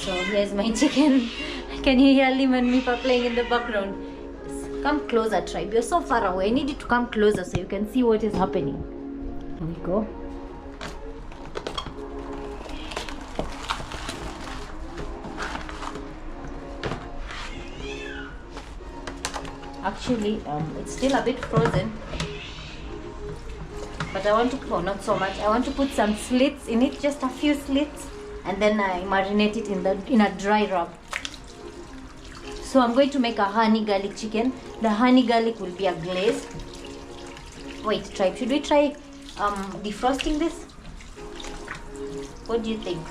So here's my chicken. Can you hear Lim and Mifa playing in the background? Yes. Come closer, tribe. You're so far away. I need you to come closer so you can see what is happening. Here we go. Actually, it's still a bit frozen, but I want to, oh, not so much. I want to put some slits in it, just a few slits, and then I marinate it in a dry rub. So I'm going to make a honey garlic chicken. The honey garlic will be a glaze. Wait, tribe, should we try defrosting this? What do you think?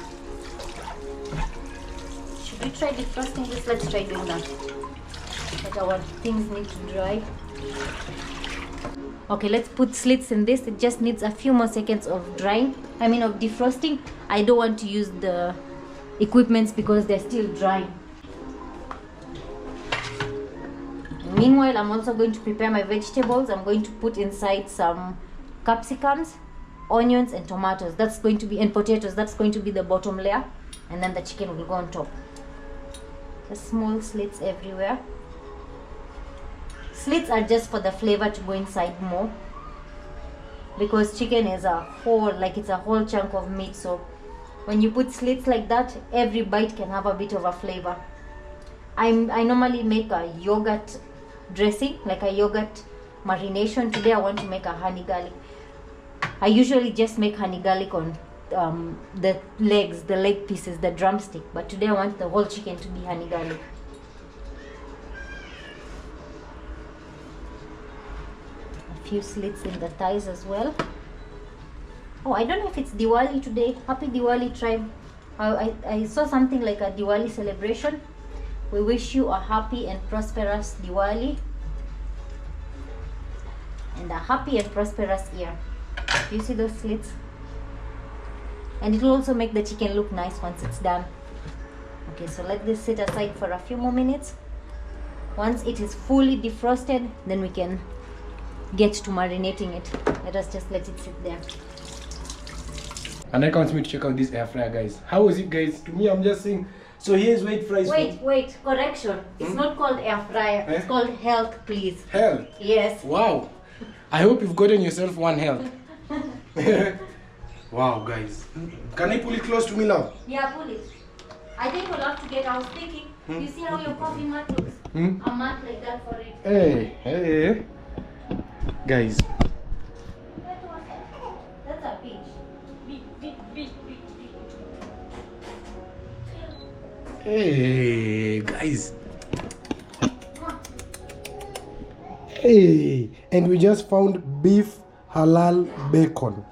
Should we try defrosting this? Let's try doing that. But our things need to dry. Okay, let's put slits in this. It just needs a few more seconds of drying. I mean of defrosting. I don't want to use the equipments because they're still drying. Meanwhile, I'm also going to prepare my vegetables. I'm going to put inside some capsicums, onions and tomatoes. That's going to be, and potatoes. That's going to be the bottom layer. And then the chicken will go on top. Just small slits everywhere. Slits are just for the flavor to go inside more, because chicken is a whole, like it's a whole chunk of meat. So when you put slits like that, every bite can have a bit of a flavor. I normally make a yogurt dressing, like a yogurt marination. Today I want to make a honey garlic. I usually just make honey garlic on the legs, the leg pieces, the drumstick, but today I want the whole chicken to be honey garlic. Few slits in the thighs as well. Oh, I don't know if it's Diwali today. Happy Diwali, tribe. I saw something like a Diwali celebration. We wish you a happy and prosperous Diwali and a happy and prosperous year. Do you see those slits? And it will also make the chicken look nice once it's done. Okay, so let this sit aside for a few more minutes. Once it is fully defrosted, then we can get to marinating it. Let us just let it sit there. And I can't wait to check out this air fryer, guys. How is it, guys? To me, I'm just saying. So here's weight fries. Wait, correction. It's not called air fryer. It's called health, please. Health? Yes. Wow. I hope you've gotten yourself one health. Wow, guys. Can I pull it close to me now? Yeah, pull it. I think we'll have to get, I was thinking, you see how your coffee mat looks? A mat like that for it. Hey. Guys. That's a peach. Big. Hey, guys. Hey, and we just found beef halal bacon.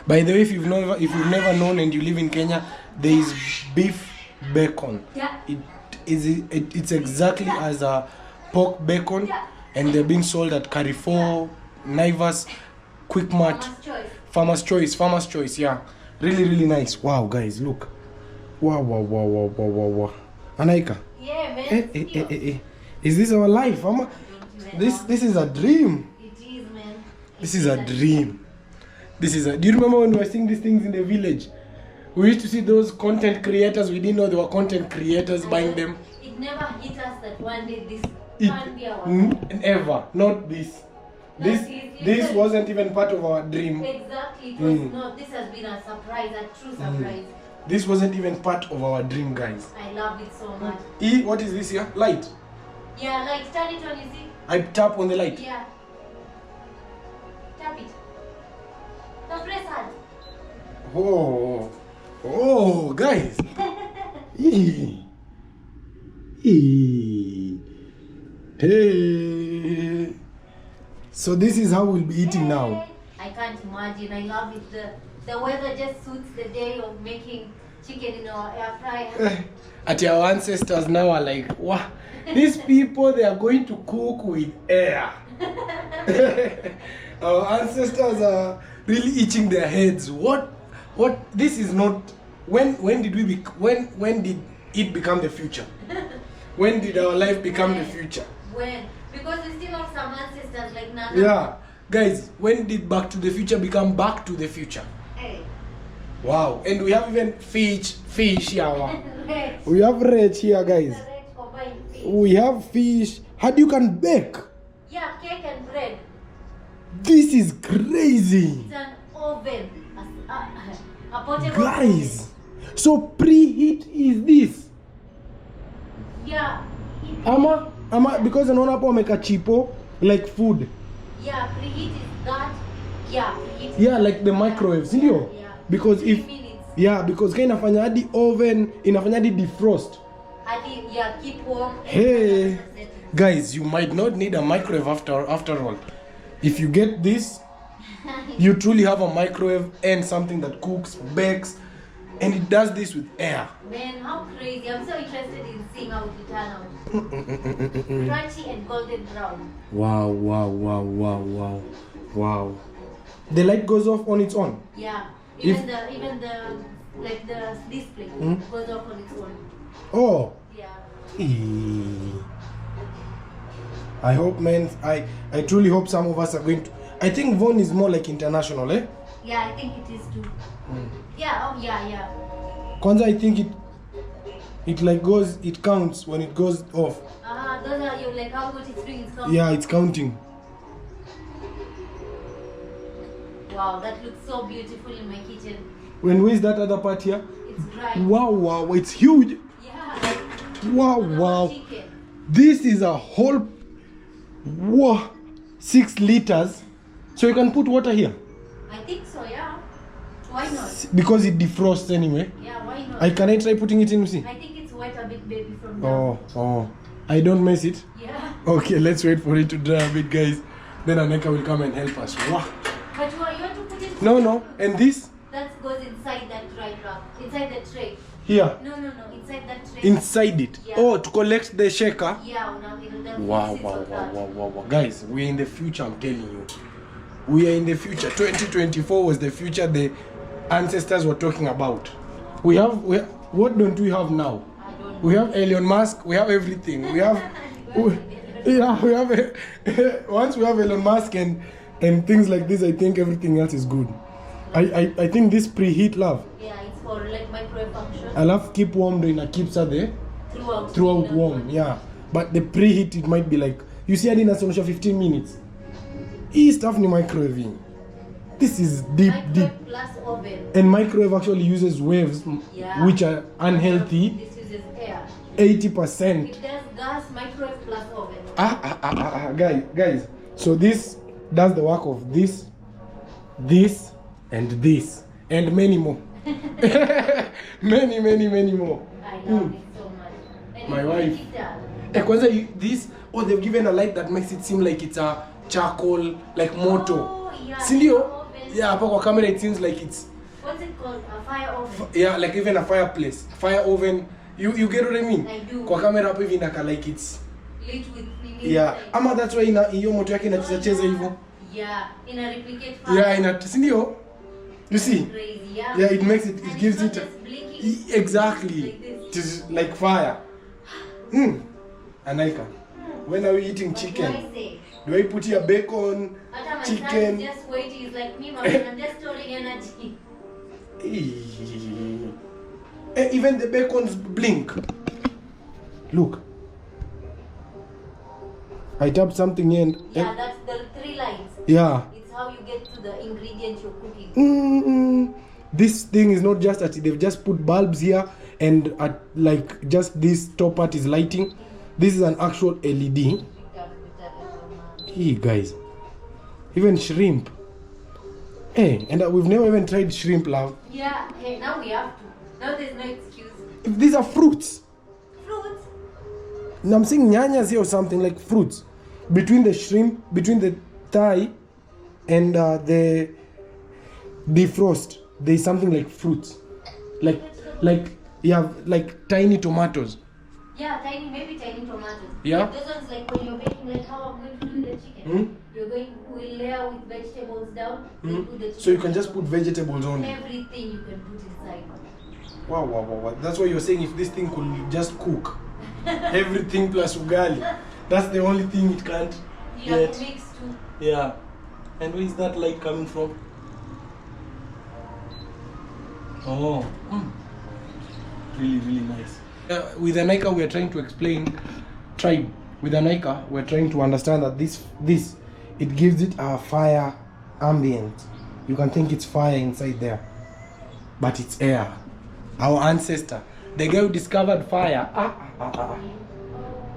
By the way, if you've never known and you live in Kenya, there is beef bacon. Yeah. It's exactly as a pork bacon, and they're being sold at Carrefour, Naivas, Quickmart, Farmer's Choice. Yeah, really nice. Wow, guys, look. Wow. AANIQA. Yeah, man. Hey. Is this our life, Mama? This is a dream. It is, man. This is a dream. Do you remember when we were seeing these things in the village? We used to see those content creators. We didn't know they were content creators buying them. It never hit us that one day this can't be our life. Ever. Not this. This wasn't even part of our dream. Exactly. It was not. This has been a surprise, a true surprise. This wasn't even part of our dream, guys. I love it so much. What is this here? Light. Yeah, like turn it on, you see? I tap on the light. Yeah. Tap it. The press hard. Oh, guys. Hey. So this is how we'll be eating now. I can't imagine. I love it. The weather just suits the day of making chicken in our air fryer. At our ancestors now are like, wow, these people, they are going to cook with air. Our ancestors are really itching their heads. What? This is not. When did it become the future? When did our life become the future? When? Because we still have some ancestors like Nana. Yeah, guys. When did Back to the Future become Back to the Future? Hey. Wow. And we have even fish here. Red. We have red here, guys. The red combined fish. We have fish. How do you can bake? Yeah, cake and bread. This is crazy. It's an oven. A portable Guys. So preheat is this? oven. Yeah. Ama because anaona hapo wameka chipo like food. Yeah, preheat is that. Yeah, preheat. Yeah, like the microwave, sindio? Yeah. Because 3 if minutes. yeah, because kaya inafanya hadi oven, inafanya hadi defrost. Hadi, yeah, keep warm. Hey, guys, you might not need a microwave after all. If you get this, you truly have a microwave and something that cooks, bakes, and it does this with air. Man, how crazy. I'm so interested in seeing how it will turn out. Crunchy and golden brown. Wow. The light goes off on its own. Yeah. If- Even the like the display goes off on its own. Oh. Yeah. I hope, man, I truly hope some of us are going to. I think Von is more like international, eh? Yeah, I think it is too. Yeah, oh yeah. Kwanza, I think it like goes, it counts when it goes off. Those are you like how good it's doing. It's counting. Yeah, it's counting. Wow, that looks so beautiful in my kitchen. When where's that other part here? It's dry. Wow, it's huge. Yeah. Wow. Chicken. This is a whole 6 liters. So you can put water here I think so, yeah. Why not? because it defrosts anyway. Yeah, why not? Can I try putting it in? See? I think it's wet a bit, baby, from down. Oh. I don't mess it. Yeah. Okay, let's wait for it to dry a bit, guys. Then AANIQA will come and help us. Wow. But you want to put it? No. And this? That goes inside that dry wrap. Inside the tray. Here. No. Inside that tray. Inside it. Yeah. Oh, to collect the shaker. Yeah, it'll then Wow. fix it like that. Guys, we're in the future, I'm telling you. We are in the future. 2024 was the future the ancestors were talking about. We have what don't we have now? I don't know. We have Elon Musk, we have everything. We have once we have Elon Musk and things like this, I think everything else is good. I think this preheat love. Yeah, it's for like microwave function. I love keep warm doing a keeps her there Throughout warm, yeah. But the preheat it might be like you see I didn't have 15 minutes. Hii stuff ni microwaving. This is deep. Microwave plus oven. And microwave actually uses waves Yeah. which are unhealthy. This uses air. 80%. It does gas, microwave plus oven. Guys. So this does the work of this, and this, and many more. many more. I love it so much. And My it's wife. digital. Kwanza this, they've given a light that makes it seem like it's a charcoal, like moto. Oh, yeah. Sindio? Oven. Yeah, hapo kwa camera it seems like it's What's it called? A fire oven. yeah, like even a fireplace, fire oven. You get what I mean? I do. Kwa camera hapo hivi inaka like it's Lit with yeah. Ama that's why hiyo moto yake inacheza hivyo. Yeah, in a replicate fire. Yeah, sindio? You see? Crazy, yeah. Yeah, it makes it And gives it's it not just blinking. exactly. Like this. It is like fire. AANIQA, when are we eating What chicken? do I say? Do I put here bacon, After my chicken? son is just waiting. He's like me, mom. I'm just storing energy. Even the bacons blink. Look. I tapped something in. Yeah, that's the 3 lines. Yeah. It's how you get to the ingredients you're cooking. This thing is not just that they've just put bulbs here and like just this top part is lighting. This is an actual LED. Hey guys, even shrimp. Hey, and we've never even tried shrimp, love. Yeah, hey, now we have to. Now there's no excuse. If these are fruits. Fruits? And I'm saying nyanyas here or something like fruits. Between the shrimp, between the thigh and the defrost, there's something like fruits. Like you have like tiny tomatoes. Yeah, maybe tiny tomatoes. Yeah? Like those ones like when you're making like how I'm going to do the chicken. We'll layer with vegetables down. We'll put the chicken. So you can just put vegetables on. Everything you can put inside. Wow. That's why you're saying if this thing could just cook. Everything plus ugali. That's the only thing it can't You have get. to mix too. Yeah. And where is that light coming from? Oh, really nice. With AANIQA, we are trying to explain tribe. With AANIQA, we're trying to understand that this it gives it a fire ambient. You can think it's fire inside there, but it's air. Our ancestor, the guy who discovered fire.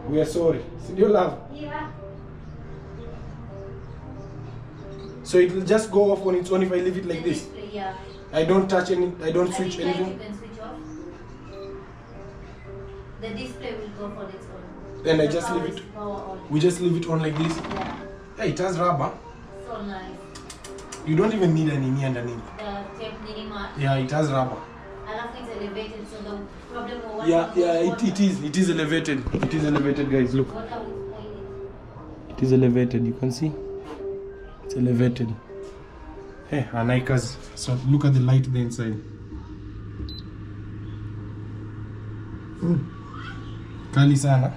We are sorry. Did you love? Yeah. So it will just go off on its own if I leave it like this. Yeah. I don't touch any. I don't switch anything. You can switch off. The display will go on its own. Then I just leave it. We just leave it on like this. Yeah. Hey, it has rubber. So nice. You don't even need any knee underneath. The tape minima. Yeah, it has rubber. I love it's elevated, so the problem will It is elevated. It is elevated, guys. Look. Water will spoil it. It is elevated. You can see. It's elevated. Hey, AANIQA's. So look at the light there inside. Kali sana.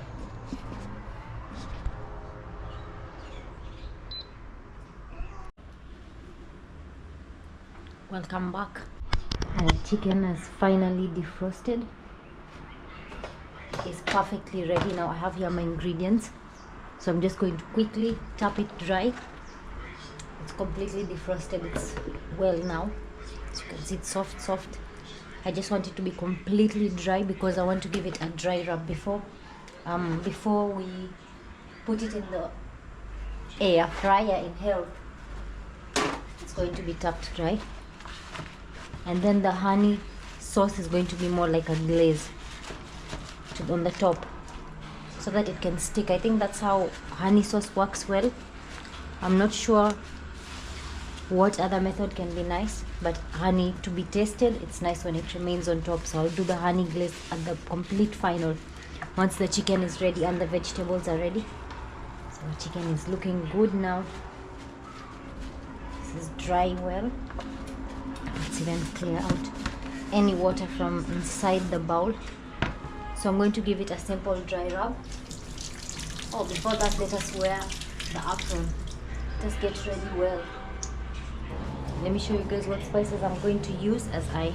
Welcome back. Our chicken has finally defrosted. It's perfectly ready. Now I have here my ingredients, so I'm just going to quickly tap it dry. It's completely defrosted. It's well now, as you can see, it's soft. I just want it to be completely dry because I want to give it a dry rub before we put it in the air fryer in hell. It's going to be tapped dry. And then the honey sauce is going to be more like a glaze on the top, so that it can stick. I think that's how honey sauce works well. I'm not sure what other method can be nice, but honey, to be tasted, it's nice when it remains on top. So I'll do the honey glaze at the complete final, once the chicken is ready and the vegetables are ready. So the chicken is looking good now. This is dry well. Let's even clear out any water from inside the bowl. So I'm going to give it a simple dry rub. Oh, before that, let us wear the apron. Let us get ready well. Let me show you guys what spices I'm going to use as I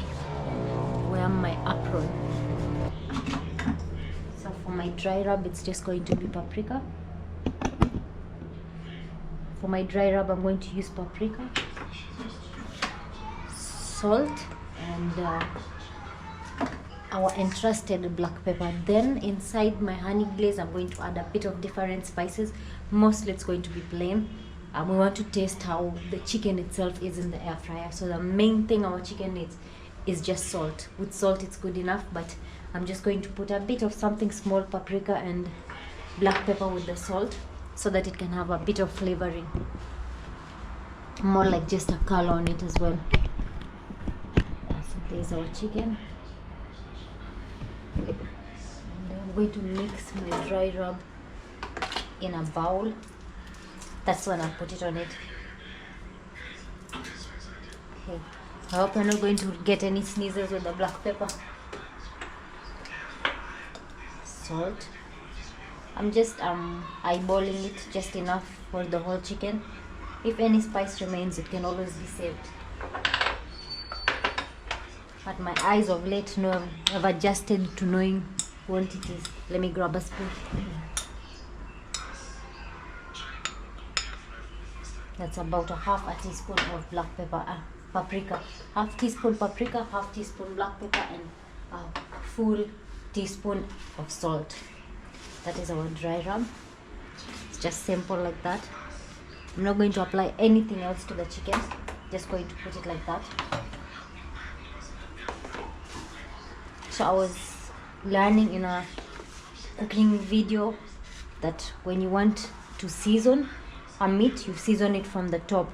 wear my apron. So for my dry rub, it's just going to be paprika. For my dry rub, I'm going to use paprika, salt, and our entrusted black pepper. Then inside my honey glaze, I'm going to add a bit of different spices. Mostly it's going to be plain. We want to taste how the chicken itself is in the air fryer. So the main thing our chicken needs is just salt. With salt it's good enough, but I'm just going to put a bit of something small, paprika and black pepper with the salt, so that it can have a bit of flavoring, more like just a color on it as well. So there's our chicken. And I'm going to mix my dry rub in a bowl. That's when I'll put it on it. Okay. I hope you're not going to get any sneezes with the black pepper. Salt. I'm just eyeballing it just enough for the whole chicken. If any spice remains, it can always be saved. But my eyes of late have adjusted to knowing quantities. Let me grab a spoon. That's about a half a teaspoon of black pepper, paprika. Half teaspoon paprika, half teaspoon black pepper, and a full teaspoon of salt. That is our dry rub. It's just simple like that. I'm not going to apply anything else to the chicken. Just going to put it like that. So I was learning in a cooking video that when you want to season a meat, you season it from the top.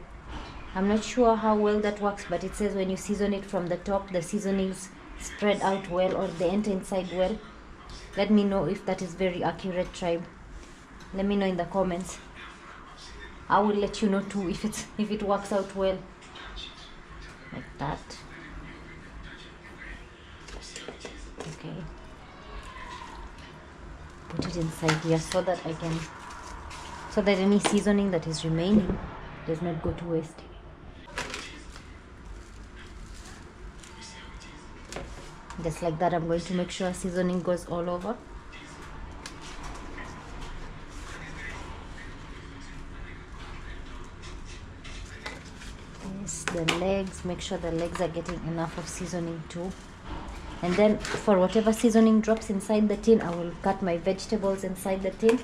I'm not sure how well that works, but it says when you season it from the top, the seasonings spread out well, or they enter inside well. Let me know if that is very accurate, tribe. Let me know in the comments. I will let you know too if it works out well. Like that. Okay. Put it inside here so that any seasoning that is remaining does not go to waste. Just like that, I'm going to make sure seasoning goes all over. Yes, the legs, make sure the legs are getting enough of seasoning too. And then for whatever seasoning drops inside the tin, I will cut my vegetables inside the tin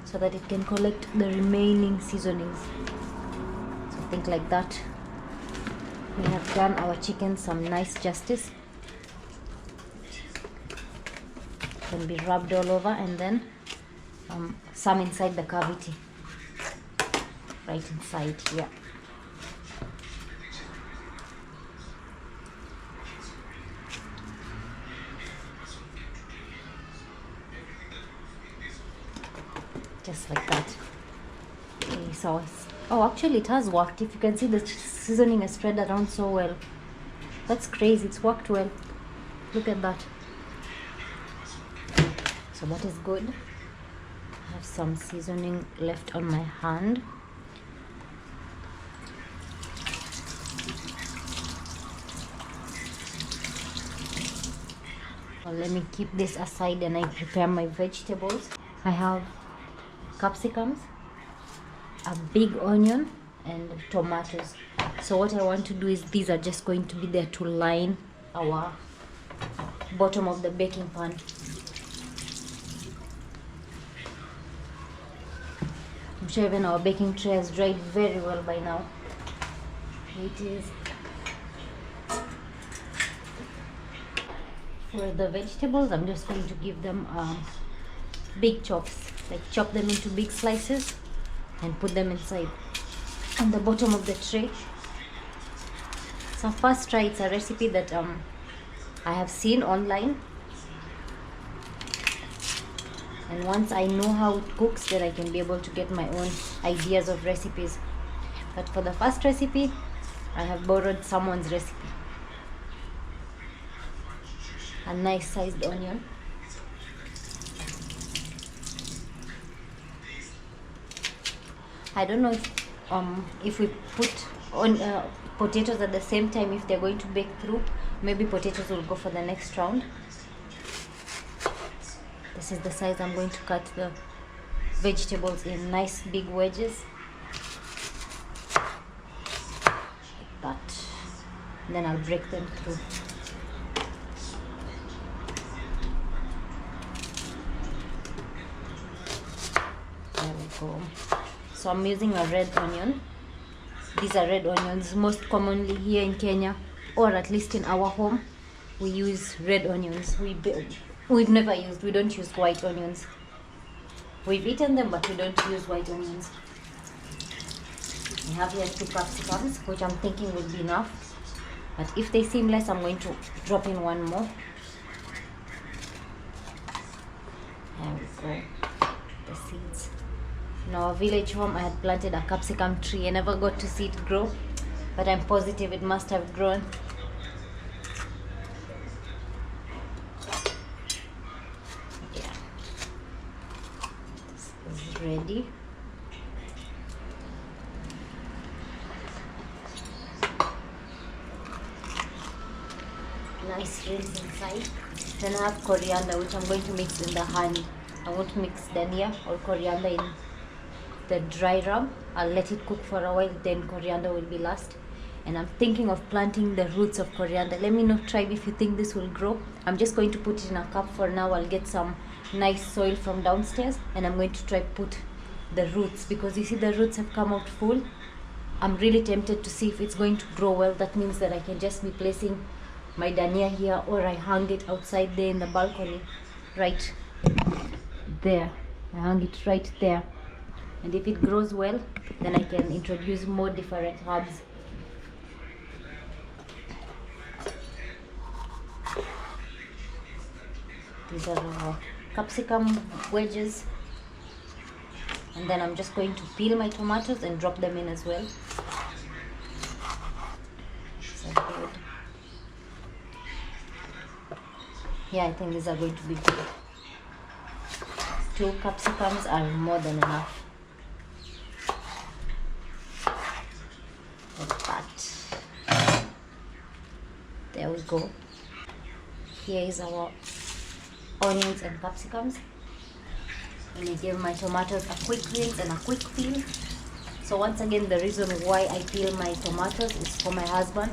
so that it can collect the remaining seasonings. So think like that. We have done our chicken some nice justice. Can be rubbed all over, and then some inside the cavity. Right inside, yeah. Just like that. Okay, so oh, actually it has worked. If you can see, the seasoning is spread around so well. That's crazy. It's worked well. Look at that. So that is good. I have some seasoning left on my hand. Well, let me keep this aside and I prepare my vegetables. I have capsicums, a big onion, and tomatoes. So what I want to do is, these are just going to be there to line our bottom of the baking pan. I'm sure even our baking tray has dried very well by now. It is. For the vegetables, I'm just going to give them big chops, like chop them into big slices and put them inside on the bottom of the tray. So first try, it's a recipe that I have seen online, and once I know how it cooks, then I can be able to get my own ideas of recipes. But for the first recipe, I have borrowed someone's recipe. A nice sized onion. I don't know if we put on potatoes at the same time, if they're going to bake through, maybe potatoes will go for the next round. This is the size I'm going to cut the vegetables in, nice big wedges. Like that. And then I'll break them through. There we go. So I'm using a red onion. These are red onions. Most commonly here in Kenya, or at least in our home, we use red onions. We don't use white onions. We've eaten them, but we don't use white onions. We have here 2 capsicums, which I'm thinking will be enough. But if they seem less, I'm going to drop in one more. There we go. The seeds. In our village home, I had planted a capsicum tree. I never got to see it grow, but I'm positive it must have grown. Yeah. This is ready. Nice rinse inside. Then I have coriander, which I'm going to mix in the honey. I won't mix dhania or coriander in the dry rub. I'll let it cook for a while, then coriander will be last. And I'm thinking of planting the roots of coriander. Let me know, tribe, if you think this will grow. I'm just going to put it in a cup for now. I'll get some nice soil from downstairs and I'm going to try put the roots, because you see the roots have come out full. I'm really tempted to see if it's going to grow well. That means that I can just be placing my dhania here, or I hang it outside there in the balcony, right there. I hang it right there, and if it grows well, then I can introduce more different herbs. These are our capsicum wedges, and then I'm just going to peel my tomatoes and drop them in as well. So good. Yeah, I think these are going to be good. 2 capsicums are more than enough. Like that. There we go. here is our onions and capsicums. And I give my tomatoes a quick rinse and a quick peel. So once again, the reason why I peel my tomatoes is for my husband.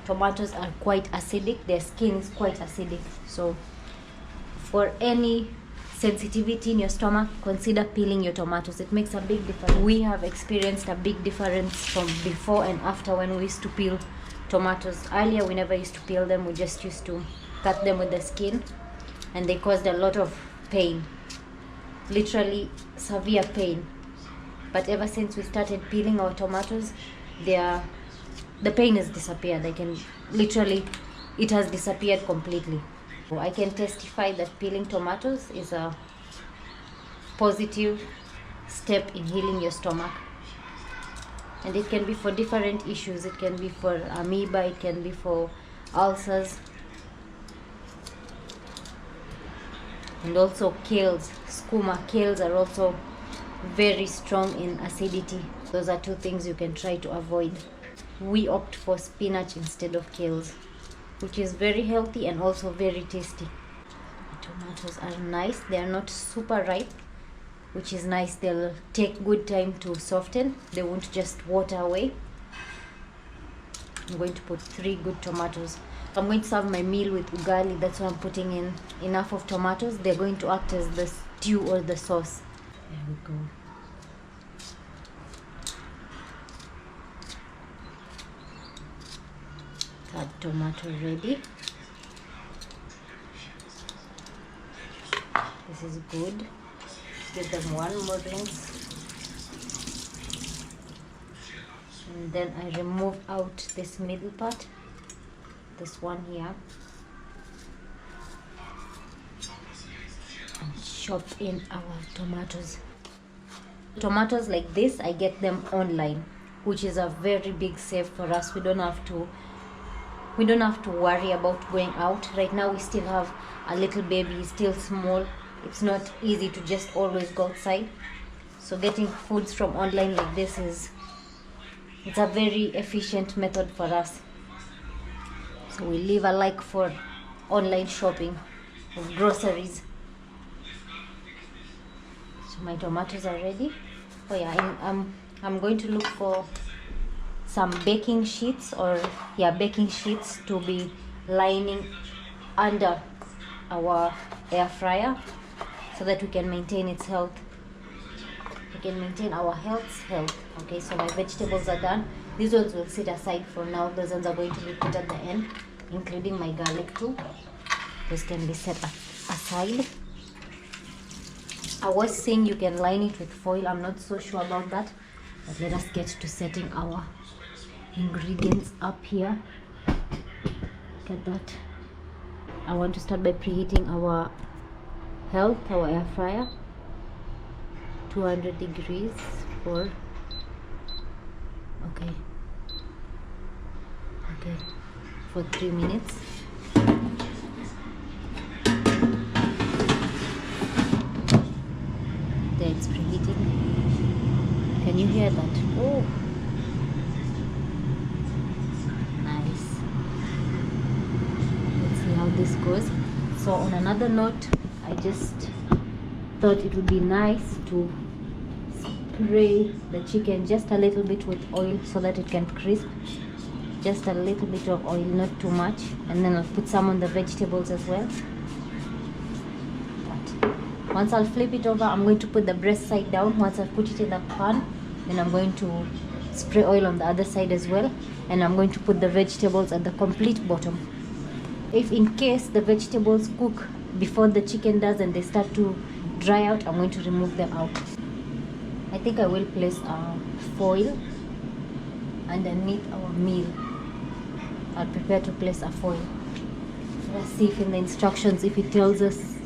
Tomatoes are quite acidic, their skin is quite acidic. So for any sensitivity in your stomach, consider peeling your tomatoes. It makes a big difference. We have experienced a big difference from before and after when we used to peel tomatoes. Earlier we never used to peel them, we just used to cut them with the skin, and they caused a lot of pain, literally severe pain. But ever since we started peeling our tomatoes, the pain has disappeared. It has disappeared completely. I can testify that peeling tomatoes is a positive step in healing your stomach. And it can be for different issues. It can be for amoeba, it can be for ulcers. And also kales, skooma kales are also very strong in acidity. Those are two things you can try to avoid. We opt for spinach instead of kales, which is very healthy and also very tasty. The tomatoes are nice. They are not super ripe, which is nice. They'll take good time to soften. They won't just water away. I'm going to put 3 good tomatoes. I'm going to serve my meal with ugali. That's why I'm putting in enough of tomatoes. They're going to act as the stew or the sauce. There we go. Third tomato ready. This is good. Give them one more rinse. And then I remove out this middle part, this one here, and chop in our tomatoes. Tomatoes like this, I get them online, which is a very big save for us. We don't have to worry about going out. Right now we still have a little baby, he's still small. It's not easy to just always go outside. So getting foods from online like this it's a very efficient method for us. So we leave a like for online shopping of groceries. So my tomatoes are ready. Oh yeah, I'm going to look for some baking sheets to be lining under our air fryer so that we can maintain its health. We can maintain our health. Okay, so my vegetables are done. These ones will sit aside for now. Those ones are going to be put at the end, including my garlic too. Those can be set aside. I was saying you can line it with foil. I'm not so sure about that, but let us get to setting our ingredients up here. Look at that. I want to start by preheating our air fryer, 200 degrees for for 3 minutes. There, it's preheating. Can you hear that? Oh, nice. Let's see how this goes. So on another note, I just thought it would be nice to spray the chicken just a little bit with oil so that it can crisp. Just a little bit of oil, not too much, and then I'll put some on the vegetables as well. But once I'll flip it over, I'm going to put the breast side down. Once I've put it in the pan, then I'm going to spray oil on the other side as well, and I'm going to put the vegetables at the complete bottom. If in case the vegetables cook before the chicken does and they start to dry out, I'm going to remove them out. I think I will place a foil underneath our meal. I'll prepare to place a foil. Let's see if in the instructions if it tells us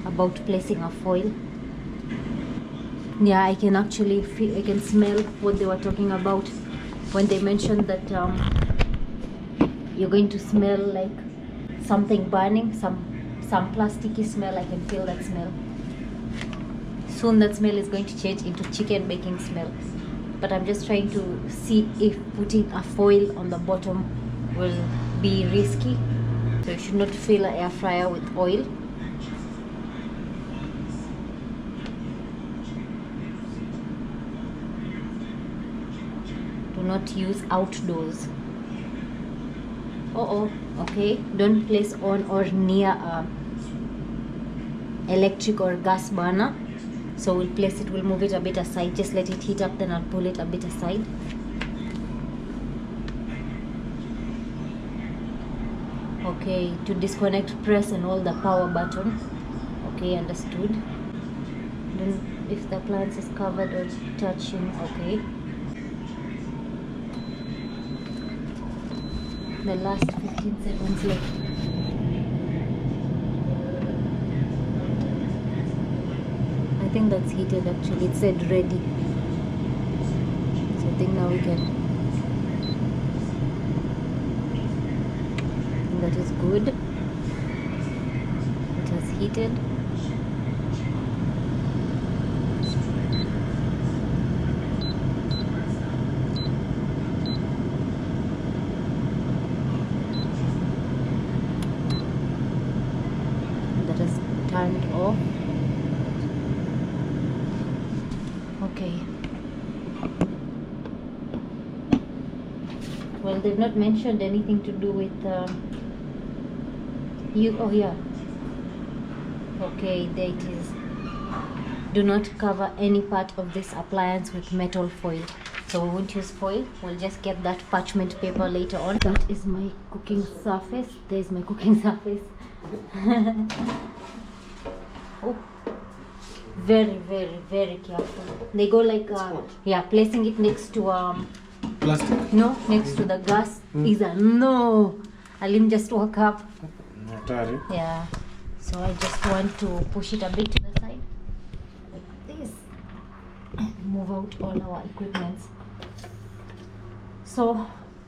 about placing a foil. Yeah, I can actually feel, I can smell what they were talking about when they mentioned that you're going to smell like something burning, some plasticky smell. I can feel that smell. Soon that smell is going to change into chicken baking smell. But I'm just trying to see if putting a foil on the bottom will be risky. So you should not fill an air fryer with oil. Do not use outdoors. Okay, don't place on or near a electric or gas burner. So we'll place it, we'll move it a bit aside, just let it heat up, then I'll pull it a bit aside. Okay, to disconnect, press and hold the power button. Okay, understood. Then if the appliance is covered or touching, okay. The last 15 seconds left. I think that's heated actually. It said ready. So I think now we can. I think that is good. It has heated. Turned off. Okay. Well, they've not mentioned anything to do with you. Oh yeah. Okay, there it is. Do not cover any part of this appliance with metal foil. So we won't use foil. We'll just get that parchment paper later on. That is my cooking surface. There's my cooking surface. Oh, very, very, very careful. They go like, yeah, placing it next to Plastic. no, next to the gas is a no. Alim just woke up. Yeah, so I just want to push it a bit to the side, like this, and move out all our equipments. So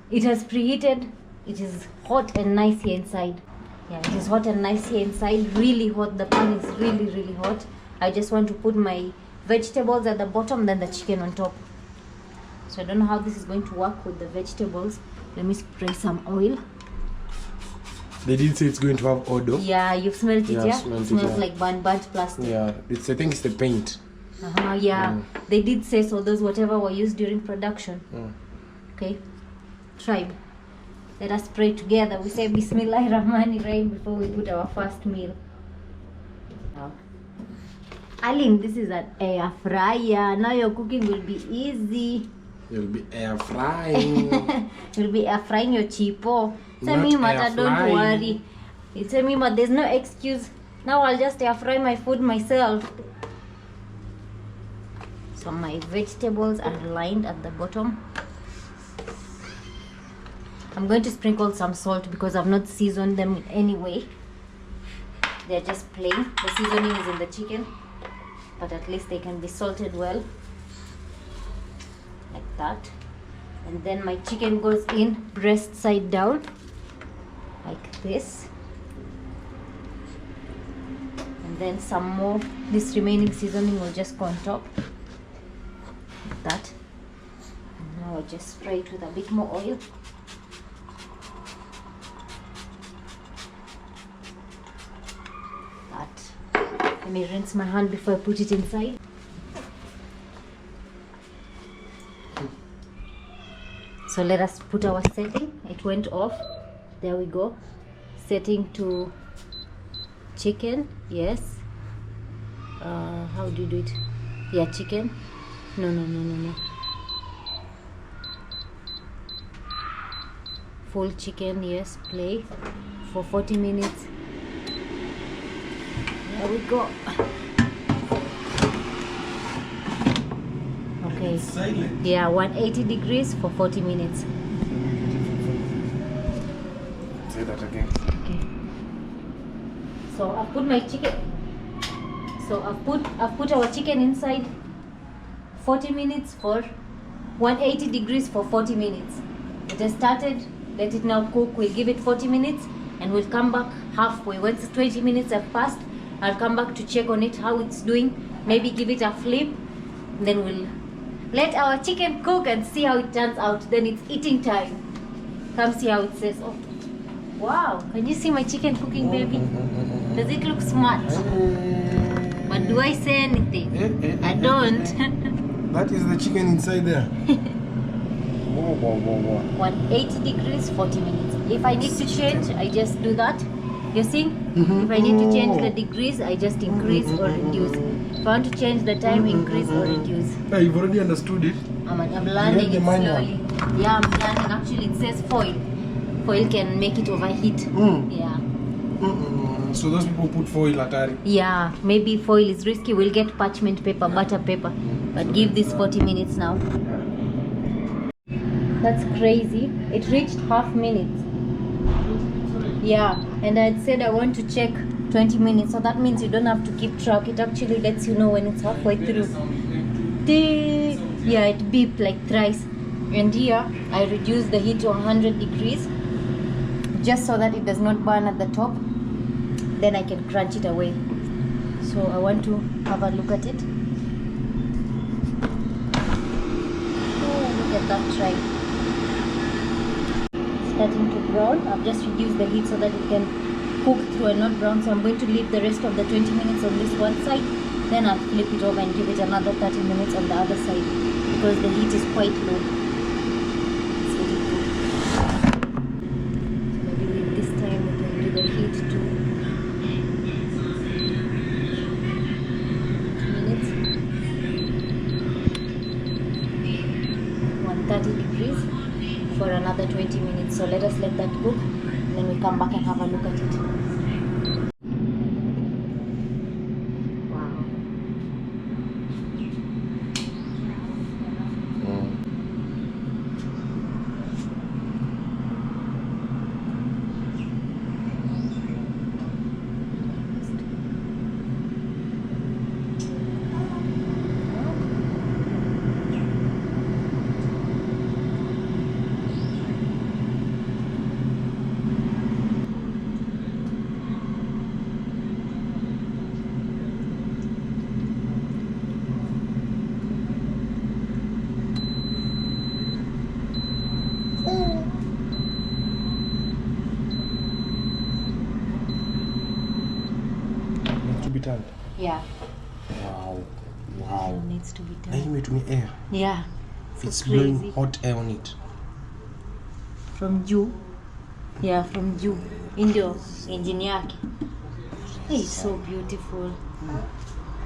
it has preheated. It is hot and nice here inside. Yeah, it is hot and nice here inside. Really hot. The pan is really, really hot. I just want to put my vegetables at the bottom, then the chicken on top. So I don't know how this is going to work with the vegetables. Let me spray some oil. They did say it's going to have odor. Yeah, you've smelled it, yeah? Smelled It smells yeah. like burnt plastic. Yeah, I think it's the paint. Yeah. They did say so, those whatever were used during production. Okay. Tribe. Let us pray together. We say Bismillahirrahmanirrahim before we put our first meal. Alim, this is an air fryer. Now your cooking will be easy. You'll be air frying. You'll be air frying your chipo. Not Say me, air Mata, don't frying. worry. It's me, but there's no excuse. Now I'll just air fry my food myself. So my vegetables are lined at the bottom. I'm going to sprinkle some salt because I've not seasoned them in any way. They're just plain. The seasoning is in the chicken, but at least they can be salted well. Like that. And then my chicken goes in breast side down. Like this. And then some more. This remaining seasoning will just go on top. Like that. And now I'll just spray it with a bit more oil. Let me rinse my hand before I put it inside. So let us put our setting. It went off. There we go. Setting to chicken. Yes. How do you do it? Yeah, chicken. No. Full chicken. Yes. Play for 40 minutes. There we go. Okay. Silent. Yeah, 180 degrees for 40 minutes. Say that again. Okay. So I've put my chicken. So I've put our chicken inside 40 minutes for 180 degrees for 40 minutes. It has started. Let it now cook. We'll give it 40 minutes and we'll come back halfway. Once 20 minutes have passed, I'll come back to check on it, how it's doing. Maybe give it a flip. Then we'll let our chicken cook and see how it turns out. Then it's eating time. Come see how it says. Oh, Wow, can you see my chicken cooking, baby? Does it look smart? But do I say anything? I don't. That is the chicken inside there. Whoa, whoa, whoa, whoa. 180 degrees, 40 minutes. If I need to change, I just do that. You see? If I need to change the degrees, I just increase or reduce. If I want to change the time, increase or reduce. Yeah, you've already understood it. I'm learning it slowly. Yeah, I'm learning. Actually, it says foil. Foil can make it overheat. Yeah. So those people put foil at Yeah, maybe foil is risky. We'll get parchment paper, butter paper. But give this 40 minutes now. That's crazy. It reached half minutes. Yeah, and I said I want to check 20 minutes. So that means you don't have to keep track. It actually lets you know when it's halfway through. Yeah, it beeped like thrice. And here, I reduced the heat to 100 degrees. Just so that it does not burn at the top. Then I can crunch it away. So I want to have a look at it. Oh, look at that try. Starting to brown. I've just reduced the heat so that it can cook through and not brown. So I'm going to leave the rest of the 20 minutes on this one side. Then I'll flip it over and give it another 30 minutes on the other side because the heat is quite low. It's getting cool. So maybe with this time we can do the heat to 130 degrees for another 20 minutes. So let us let that cook and then we come back and have a look at it. Wow. Yeah. Wow. Wow. It needs to be done. Now you made me air. Yeah. So it's crazy. blowing hot air on it. From Jew. Yeah, from Jew. Indio. Engineer. It's so beautiful.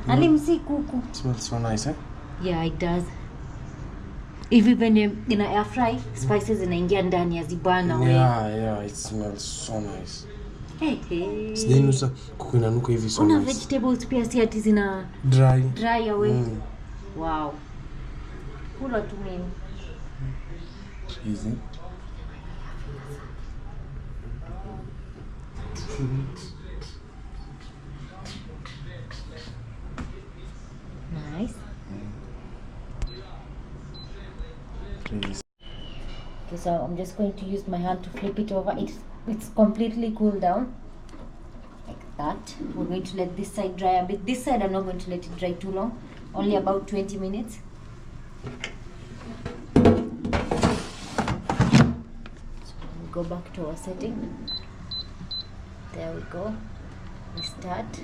Alimsi kuku. It smells so nice, eh? Yeah, it does. If even in an air fry, spices inaingia ndani yazibana away. Yeah, it smells so nice. Hey. Sijanusa kuku inanuka hivi so Una nice. vegetables pia si ati zina dry away. Wow. Kula tu mimi. Easy. Nice. Please. Okay, so I'm just going to use my hand to flip it over. It's completely cooled down. Like that. We're going to let this side dry a bit. This side I'm not going to let it dry too long. Only about 20 minutes. So we go back to our setting. There we go. We start.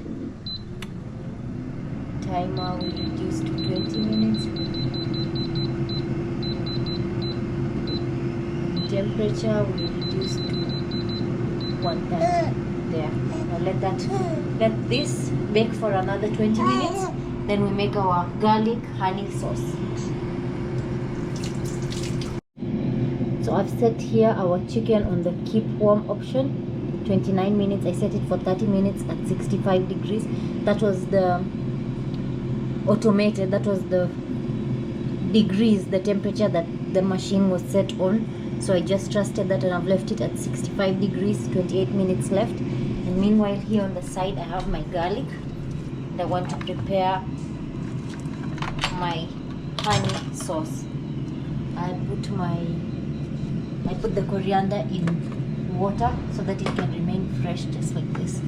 Timer we reduce to 20 minutes. Temperature we reduce to 130. There. Now let this bake for another 20 minutes. Then we make our garlic honey sauce. So I've set here our chicken on the keep warm option. 29 minutes. I set it for 30 minutes at 65 degrees. That was the automated. That was the degrees, the temperature that the machine was set on. So I just trusted that and I've left it at 65 degrees, 28 minutes left. And meanwhile here on the side I have my garlic. And I want to prepare my honey sauce. I put the coriander in water so that it can remain fresh just like this.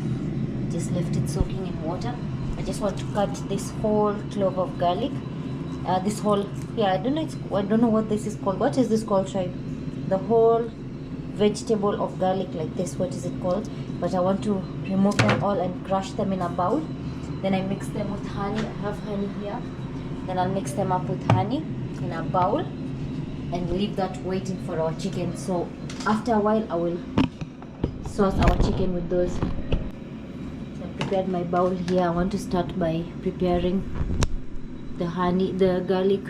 Just left it soaking in water. I just want to cut this whole clove of garlic. I don't know what this is called. What is this called, Tribe? The whole vegetable of garlic like this. What is it called? But I want to remove them all and crush them in a bowl. Then I mix them with honey. I have honey here. Then I'll mix them up with honey in a bowl and leave that waiting for our chicken. So after a while I will sauce our chicken with those. So I prepared my bowl here. I want to start by preparing the garlic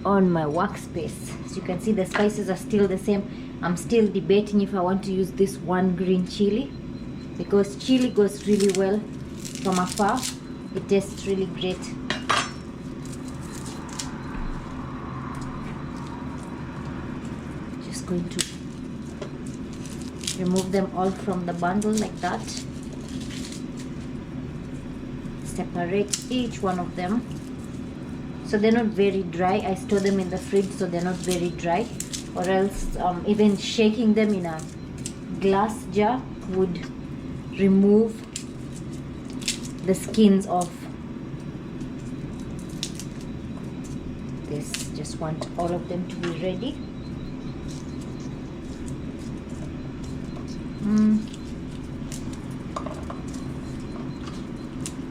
on my workspace. As you can see, the spices are still the same. I'm still debating if I want to use this one green chili, because chili goes really well from afar. It tastes really great. Just going to remove them all from the bundle like that. Separate each one of them so they're not very dry. I store them in the fridge so they're not very dry, or else even shaking them in a glass jar would remove the skins off. This, just want all of them to be ready.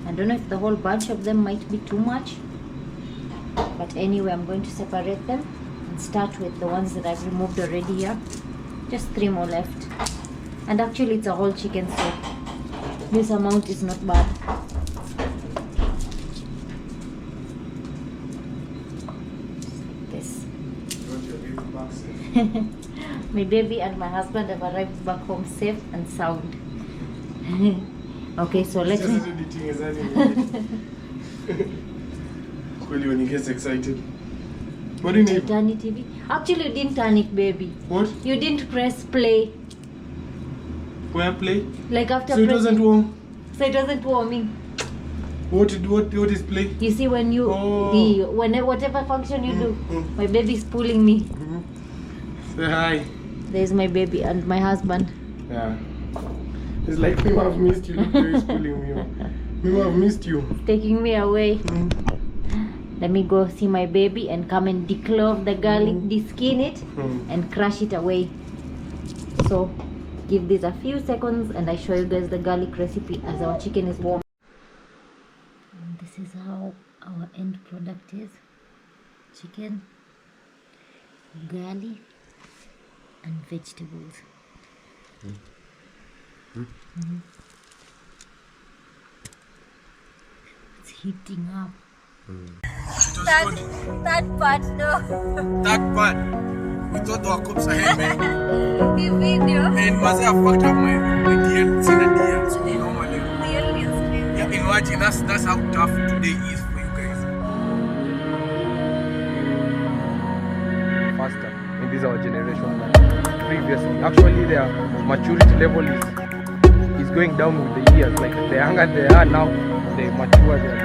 I don't know if the whole bunch of them might be too much, but anyway, I'm going to separate them and start with the ones that I've removed already here. Just 3 more left, and actually it's a whole chicken, so this amount is not bad. This. My baby and my husband have arrived back home safe and sound. Okay, so let's When he gets excited. What do you mean? turn it, TV. Actually, you didn't turn it, baby. What? You didn't press play. Where play? Like after So it wasn't warm. So it wasn't warming. What is play? You see, when you whatever function you do, my baby's pulling me. Say hi. There's my baby and my husband. Yeah. It's like me have missed you. Look, he's pulling me. Me have missed you. Taking me away. Let me go see my baby and come and declove the garlic, deskin it, and crush it away. So give this a few seconds and I show you guys the garlic recipe as our chicken is warm. And this is how our end product is. Chicken, garlic and vegetables. It's heating up. That part, no. That part. We thought our cups ahead, man. The video. And was I fucked up my DL, seen a DL, so normally. Yeah, imagine that's how tough today is for you guys. Faster in this our generation than previously. Actually, their maturity level is going down with the years. Like the younger they are now, the mature they are.